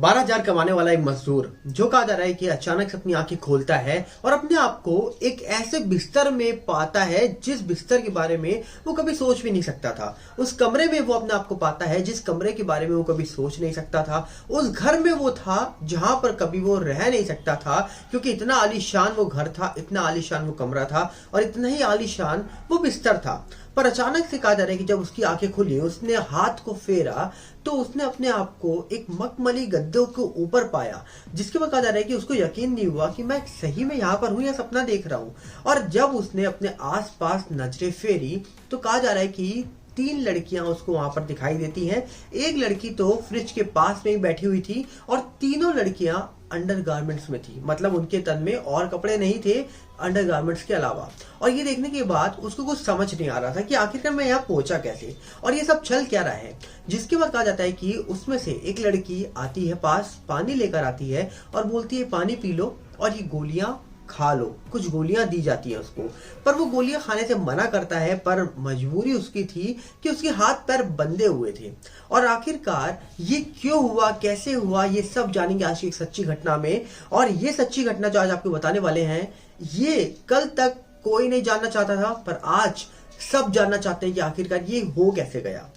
12,000 कमाने वाला एक मजदूर जो कहा जा रहा है कि अचानक से अपनी आंखें खोलता है और अपने आप को एक ऐसे बिस्तर में पाता है जिस बिस्तर के बारे में वो कभी सोच भी नहीं सकता था। उस कमरे में वो अपने आप को पाता है जिस कमरे के बारे में वो कभी सोच नहीं सकता था। उस घर में वो था जहां पर कभी वो रह नहीं सकता था, क्योंकि इतना आलीशान वो घर था, इतना आलीशान वो कमरा था और इतना ही आलीशान वो बिस्तर था। पर अचानक से कहा जा रहा है कि जब उसकी आंखें खुली, उसने हाथ को फेरा तो उसने अपने आप को एक मखमली गद्दों के ऊपर पाया, जिसके बाद कहा जा रहा है कि उसको यकीन नहीं हुआ कि मैं सही में यहाँ पर हूँ या सपना देख रहा हूँ। और जब उसने अपने आसपास नजरें फेरी तो कहा जा रहा है कि 3 लड़कियां उसको वहां पर दिखाई देती हैं। एक लड़की तो फ्रिज के पास में ही बैठी हुई थी और तीनों लड़कियां अंडरगारमेंट्स में थी, मतलब उनके तन में और कपड़े नहीं थे अंडरगारमेंट्स के अलावा। और ये देखने के बाद उसको कुछ समझ नहीं आ रहा था कि आखिरकार मैं यहाँ पहुंचा कैसे और ये सब चल क्या रहा है। जिसके बाद कहा जाता है कि उसमें से एक लड़की आती है पास, पानी लेकर आती है और बोलती है पानी पी लो और ये गोलियां खा लो। कुछ गोलियां दी जाती है उसको, पर वो गोलियां खाने से मना करता है, पर मजबूरी उसकी थी कि उसके हाथ पैर बंधे हुए थे। और आखिरकार ये क्यों हुआ, कैसे हुआ, ये सब जानेंगे आज की एक सच्ची घटना में। और ये सच्ची घटना जो आज आपको बताने वाले हैं, ये कल तक कोई नहीं जानना चाहता था, पर आज सब जानना चाहते हैं कि आखिरकार ये हो कैसे गया।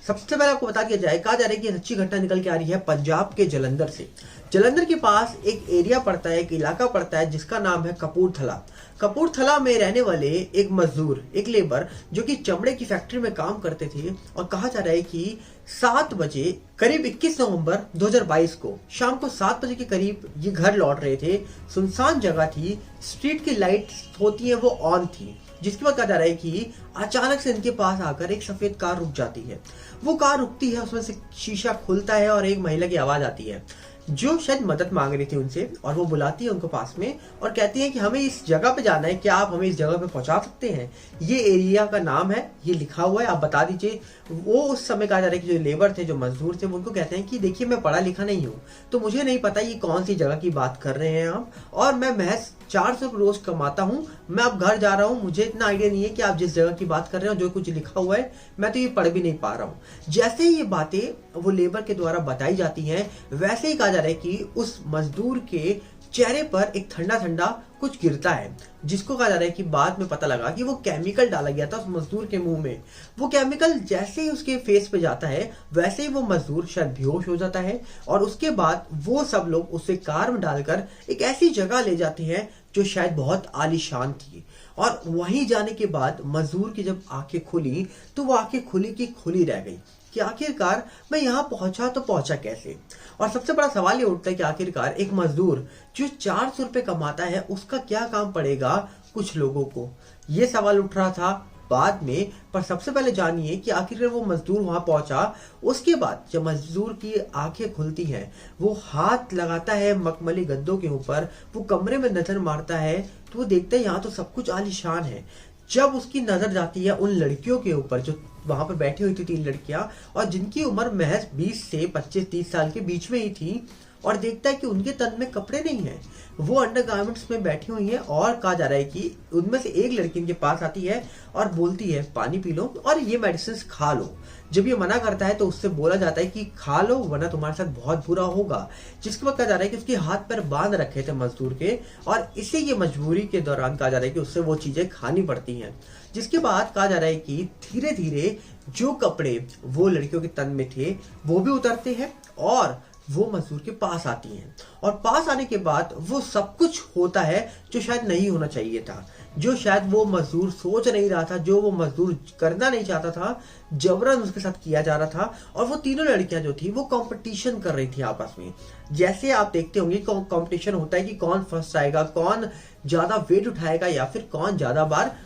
सबसे पहले आपको बता दिया जाए, कहा जा रहा है कि सच्ची घटना निकल के आ रही है पंजाब के जलंधर से। जलंधर के पास एक एरिया पड़ता है, एक इलाका पड़ता है जिसका नाम है कपूरथला। कपूरथला में रहने वाले एक मजदूर, एक लेबर जो कि चमड़े की फैक्ट्री में काम करते थे, और कहा जा रहा है कि 7 बजे करीब 21 नवंबर 2022 को शाम को 7 बजे के करीब ये घर लौट रहे थे। सुनसान जगह थी, स्ट्रीट की लाइट होती है वो ऑन थी। जिसके बाद कहा जा रहा है कि अचानक से इनके पास आकर एक सफेद कार रुक जाती है। वो कार रुकती है, उसमें से शीशा खुलता है और एक महिला की आवाज आती है जो शायद मदद मांग रही थी उनसे, और वो बुलाती है उनको पास में और कहती है कि हमें इस जगह पे जाना है, क्या आप हमें इस जगह पे पहुंचा सकते हैं? ये एरिया का नाम है, ये लिखा हुआ है, आप बता दीजिए। वो उस समय कहा जा रहा है कि जो लेबर थे, जो मजदूर थे, वो उनको कहते हैं कि देखिए मैं पढ़ा लिखा नहीं हूँ, तो मुझे नहीं पता ये कौन सी जगह की बात कर रहे हैं आप, और मैं महज 400 रोज कमाता हूँ, मैं अब घर जा रहा हूँ, मुझे इतना आइडिया नहीं है कि आप जिस जगह की बात कर रहे हो, जो कुछ लिखा हुआ है, मैं तो ये पढ़ भी नहीं पा रहा हूँ। जैसे ही ये बातें वो लेबर के द्वारा बताई जाती हैं, वैसे ही कहा जा रहा है कि उस मजदूर के चेहरे पर एक ठंडा ठंडा कुछ गिरता है, जिसको कहा जा रहा है कि बाद में पता लगा कि वो केमिकल डाला गया था उस मजदूर के मुंह में। वो केमिकल जैसे ही उसके फेस पे जाता है, वैसे ही वो मजदूर शायद बेहोश हो जाता है, और उसके बाद वो सब लोग उसे कार में डालकर एक ऐसी जगह ले जाते हैं जो शायद बहुत आलीशान थी। और वहीं जाने के बाद मजदूर की जब आंखें खुली तो वो आंखें खुली की खुली रह गई कि आखिरकार मैं यहाँ पहुंचा तो पहुंचा कैसे। और सबसे बड़ा सवाल ये उठता है कि आखिरकार एक मजदूर जो 400 रुपए कमाता है, उसका क्या काम पड़ेगा कुछ लोगों को, ये सवाल उठ रहा था बाद में। पर सबसे पहले जानिए कि आखिरकार वो मजदूर वहां पहुंचा। उसके बाद जब मजदूर की आंखें खुलती हैं, वो हाथ लगाता है मखमली गद्दों के ऊपर, वो कमरे में नजर मारता है तो वो देखता है यहाँ तो सब कुछ आलीशान है। जब उसकी नजर जाती है उन लड़कियों के ऊपर जो वहां पर बैठी हुई थी, 3 लड़कियां, और जिनकी उम्र महज 20 से 25-30 साल के बीच में ही थी, और देखता है कि उनके तन में कपड़े नहीं है, वो अंडरगारमेंट्स में बैठी हुई हैं। और कहा जा रहा है कि उनमें से एक लड़की इनके पास आती है और बोलती है पानी पी लो और ये मेडिसिन खा लो। जब ये मना करता है तो उससे बोला जाता है कि खा लो वरना तुम्हारे साथ बहुत बुरा होगा। जिसके बाद कहा जा रहा है कि उसके हाथ पैर बांध रखे थे मजदूर के, और इसे ये मजबूरी के दौरान कहा जा रहा है कि उससे वो चीजें खानी पड़ती हैं। जिसके बाद कहा जा रहा है कि धीरे धीरे जो कपड़े वो लड़कियों के तन में थे वो भी उतरते हैं और वो मजदूर के पास आती हैं। और पास आने के बाद वो सब कुछ होता है जो शायद नहीं होना चाहिए था, जो शायद वो मजदूर सोच नहीं रहा था, जो वो मजदूर करना नहीं चाहता था, जबरन उसके साथ किया जा रहा था। और वो तीनों लड़कियां जो थी वो कंपटीशन कर रही थी आपस में। जैसे आप देखते होंगे कंपटीशन होता है कि कौन फर्स्ट आएगा, कौन ज्यादा वेट उठाएगा, या फिर कौन ज्यादा बार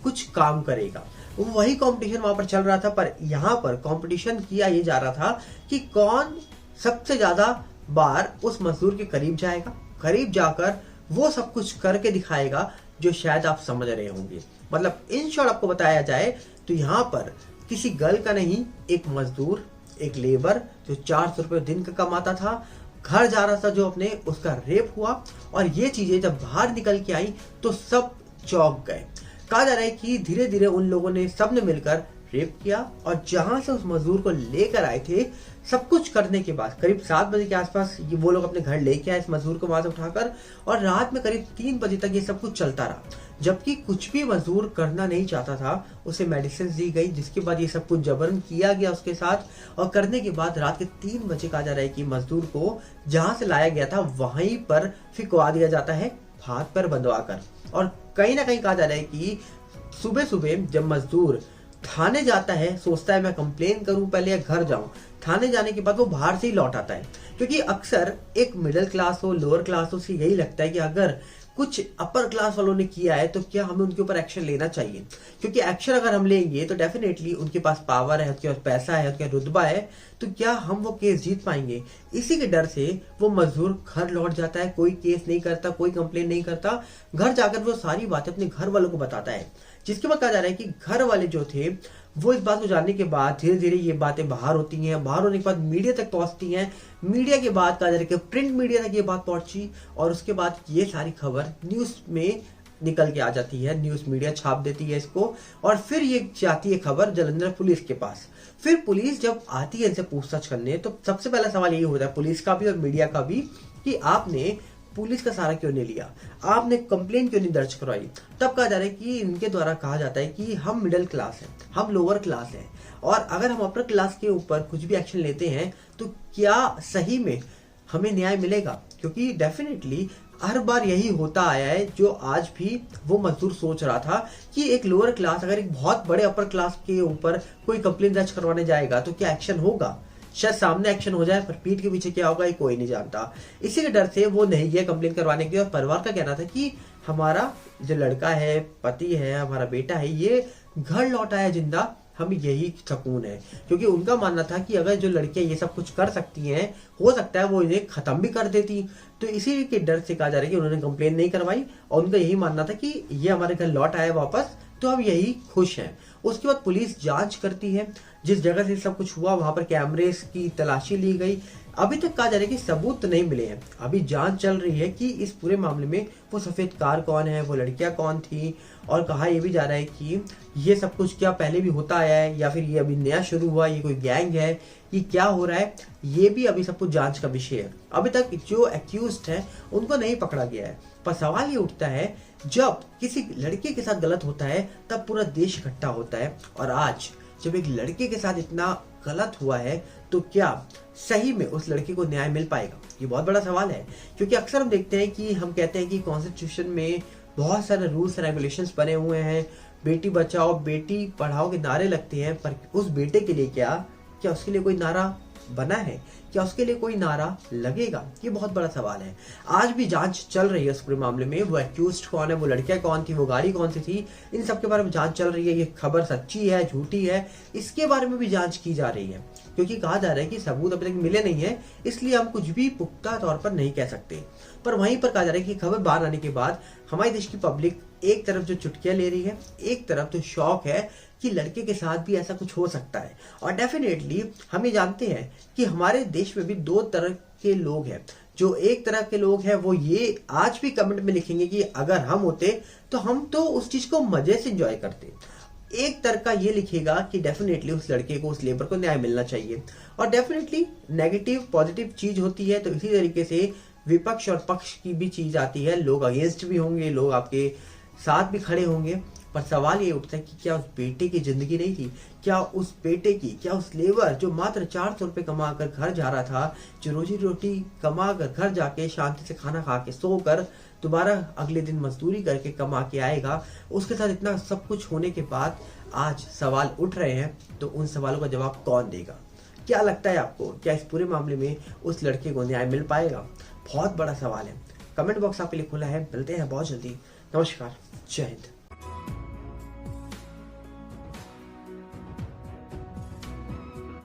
कुछ काम करेगा। वही कंपटीशन वहां पर चल रहा था, पर यहाँ पर कंपटीशन किया ये जा रहा था कि कौन सबसे ज्यादा बार उस मजदूर के करीब जाएगा, करीब जाकर वो सब कुछ करके दिखाएगा जो शायद आप समझ रहे होंगे। मतलब इन शॉर्ट आपको बताया जाए तो यहाँ पर किसी गर्ल का नहीं, एक मजदूर, एक लेबर जो 400 रुपये दिन का कमाता था, घर जा रहा था जो अपने, उसका रेप हुआ। और ये चीजें जब बाहर निकल के आई तो सब चौंक गए। कहा जा रहा है कि धीरे धीरे उन लोगों ने, सबने मिलकर रेप किया, और जहां से उस मजदूर को लेकर आए थे सब कुछ करने के बाद करीब 7 बजे के आसपास ये वो लोग अपने घर लेके आए इस मजदूर को वहां से उठाकर, और रात में करीब 3 बजे तक ये सब कुछ चलता रहा। जबकि कुछ भी मजदूर करना नहीं चाहता था, उसे मेडिसिन दी गई, जिसके बाद ये सब कुछ जबरन किया गया उसके साथ। और करने के बाद रात के 3 बजे कहा जा रहा है कि मजदूर को जहां से लाया गया था वहीं पर फिकवा दिया जाता है, हाथ पर बंधवा कर। और कहीं ना कहीं कहा जा रहा है कि सुबह सुबह जब मजदूर थाने जाता है, सोचता है मैं कंप्लेन करूं पहले या घर जाऊं, थाने जाने के बाद वो बाहर से ही लौट आता है। क्योंकि अक्सर एक मिडिल क्लास हो, लोअर क्लास हो, उसे यही लगता है कि अगर कुछ अपर क्लास वालों ने किया है तो क्या हमें उनके ऊपर एक्शन लेना चाहिए, क्योंकि एक्शन अगर हम लेंगे तो डेफिनेटली उनके पास पावर है, उनके पास पैसा है, उनका रुतबा है, तो क्या हम वो केस जीत पाएंगे। इसी के डर से वो मजदूर घर लौट जाता है, कोई केस नहीं करता, कोई कंप्लेन नहीं करता। घर जाकर वो सारी बातें अपने घर वालों को बताता है, जिसके बाद कहा जा रहा है कि घर वाले जो थे वो इस बात को जानने के बाद धीरे धीरे ये बातें बाहर होती हैं, बाहर होने के बाद मीडिया तक पहुंचती हैं। मीडिया के बाद कहा जा रहा है कि प्रिंट मीडिया तक ये बात पहुंची, और उसके बाद ये सारी खबर न्यूज में निकल के आ जाती है, न्यूज मीडिया छाप देती है इसको, और फिर ये जाती है खबर जालंधर पुलिस के पास। फिर पुलिस जब आती है इनसे पूछताछ करने, तो सबसे पहला सवाल यही होता है पुलिस का भी और मीडिया का भी कि आपने पुलिस का सहारा क्यों नहीं लिया, आपने कंप्लेंट क्यों नहीं दर्ज करवाई। तब कहा जा रहा है कि इनके द्वारा कहा जाता है कि हम मिडिल क्लास हैं, हम लोअर क्लास हैं, और अगर हम अपर क्लास के ऊपर कुछ भी एक्शन लेते हैं तो क्या सही में हमें न्याय मिलेगा। क्योंकि डेफिनेटली हर बार यही होता आया है, जो आज भी वो मजदूर सोच रहा था कि एक लोअर क्लास अगर एक बहुत बड़े अपर क्लास के ऊपर कोई कंप्लेन दर्ज करवाने जाएगा तो क्या एक्शन होगा। शायद सामने एक्शन हो जाए, पर पीठ के पीछे क्या होगा ये कोई नहीं जानता। इसी के डर से वो नहीं गया कंप्लेन करवाने के लिए। और परिवार का कहना था कि हमारा जो लड़का है, पति है, हमारा बेटा है, ये घर लौट आया जिंदा, हमें यही सुकून है। क्योंकि उनका मानना था कि अगर जो लड़कियां ये सब कुछ कर सकती हैं, हो सकता है वो इन्हें खत्म भी कर देती। तो इसी के डर से कहा जा रहा है कि उन्होंने कंप्लेन नहीं करवाई, और उनका यही मानना था कि ये हमारे घर लौट आया वापस, तो हम यही खुश हैं। उसके बाद पुलिस जांच करती है, जिस जगह से सब कुछ हुआ वहां पर कैमरेस की तलाशी ली गई। अभी तक कहा जा रहा है कि सबूत तो नहीं मिले हैं, अभी जांच चल रही है कि इस पूरे मामले में वो सफेद कार कौन है, वो लड़कियां कौन थी, और कहा यह भी जा रहा है कि ये सब कुछ क्या पहले भी होता आया है या फिर ये अभी नया शुरू हुआ, ये कोई गैंग है, ये क्या हो रहा है, ये भी अभी सब कुछ जांच का विषय है। अभी तक जो एक्यूज्ड है उनको नहीं पकड़ा गया है। पर सवाल ये उठता है, जब किसी लड़के के साथ गलत होता है तब पूरा देश इकट्ठा होता है, और आज जब एक लड़के के साथ इतना गलत हुआ है तो क्या सही में उस लड़के को न्याय मिल पाएगा, ये बहुत बड़ा सवाल है। क्योंकि अक्सर हम देखते हैं कि हम कहते हैं कि कॉन्स्टिट्यूशन में बहुत सारे रूल्स रेगुलेशंस बने हुए हैं, बेटी बचाओ बेटी पढ़ाओ के नारे लगते हैं, पर उस बेटे के लिए क्या उसके लिए कोई नारा बना है, क्या उसके लिए कोई नारा लगेगा, ये बहुत बड़ा सवाल है। आज भी जांच चल रही है इस पूरे मामले में, वो एक्यूज्ड कौन है, वो लड़कियां कौन थी, वो गाड़ी कौन सी थी, इन सब के बारे में जांच चल रही है। ये खबर सच्ची है झूठी है, इसके बारे में भी जांच की जा रही है। क्योंकि कहा जा रहा है कि सबूत अभी तक मिले नहीं है, इसलिए हम कुछ भी पुख्ता तौर पर नहीं कह सकते। पर वहीं पर कहा जा रहा है कि खबर बाहर आने के बाद हमारे देश की पब्लिक एक तरफ जो चुटकियां ले रही है, एक तरफ तो शौक है कि लड़के के साथ भी ऐसा कुछ हो सकता है। और डेफिनेटली हम ये जानते हैं कि हमारे देश में भी दो तरह के लोग हैं। जो एक तरह के लोग हैं वो ये आज भी कमेंट में लिखेंगे कि अगर हम होते तो हम तो उस चीज को मजे से एंजॉय करते। एक तरह का ये लिखेगा कि डेफिनेटली उस लड़के को, उस लेबर को न्याय मिलना चाहिए। और डेफिनेटली नेगेटिव पॉजिटिव चीज होती है, तो इसी तरीके से विपक्ष और पक्ष की भी चीज आती है। लोग अगेंस्ट भी होंगे, लोग आपके साथ भी खड़े होंगे। पर सवाल ये उठता है कि क्या उस बेटे की जिंदगी नहीं थी, क्या उस बेटे की, क्या उस लेबर जो मात्र 400 रुपए कमा कर घर जा रहा था, जो रोजी रोटी कमा कर घर जाके शांति से खाना खा के सोकर दोबारा अगले दिन मजदूरी करके कमा के आएगा, उसके साथ इतना सब कुछ होने के बाद आज सवाल उठ रहे हैं, तो उन सवालों का जवाब कौन देगा। क्या लगता है आपको, क्या इस पूरे मामले में उस लड़के को न्याय मिल पाएगा? बहुत बड़ा सवाल है। कमेंट बॉक्स आपके लिए खुला है, मिलते हैं बहुत जल्दी। नमस्कार, जय हिंद।